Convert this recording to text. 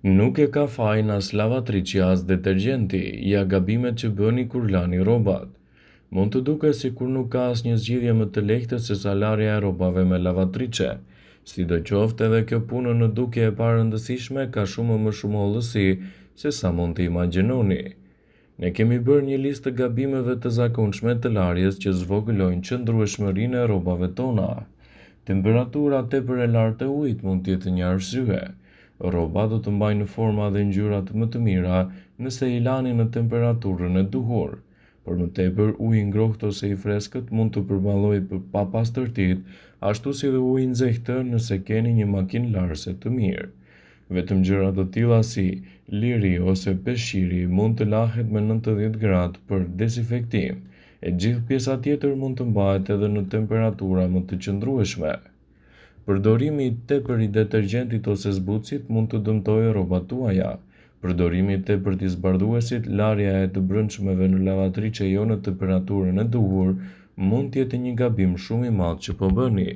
Nuk e ka fajin as lavatriçja as detergjenti, ja gabimet që bëni kur lani rrobat. Mund të duket sikur nuk ka asnjë zgjidhje më të lehtë se sa larja e rrobave me lavatriçe. Sidoqoftë edhe kjo punë në dukje e parëndësishme ka më shumë hollësi se sa mund të imagjinoni. Ne kemi bërë një listë të gabimeve të zakonshme të larjes që zvogëlojnë qëndrueshmërinë e rrobave tona. Temperatura tepër e lartë e ujit mund të jetë një arsye. Rroba do të mbajnë forma dhe ngjyra më të mira nëse i lani në temperaturën e duhur. Por më tepër uji i ngrohtë ose i freskët mund të përballojë pa pastërtitë, ashtu si dhe uji i nxehtë nëse keni një makinë larëse të mirë. Vetëm gjëra të tilla si liri ose peshqiri mund të lahet me 90 gradë për dezinfektim, e gjithë pjesa tjetër mund të mbahet edhe në temperatura më të qëndrueshme. Përdorimi i tepërt i detergjentit ose zbutësit mund të dëmtojë rrobat tuaja. Përdorimi i tepërt i zbardhuesit, larja e të brendshmeve në lavatriçe jo në temperaturën e duhur, mund të jetë një gabim shumë i madh që po bëni.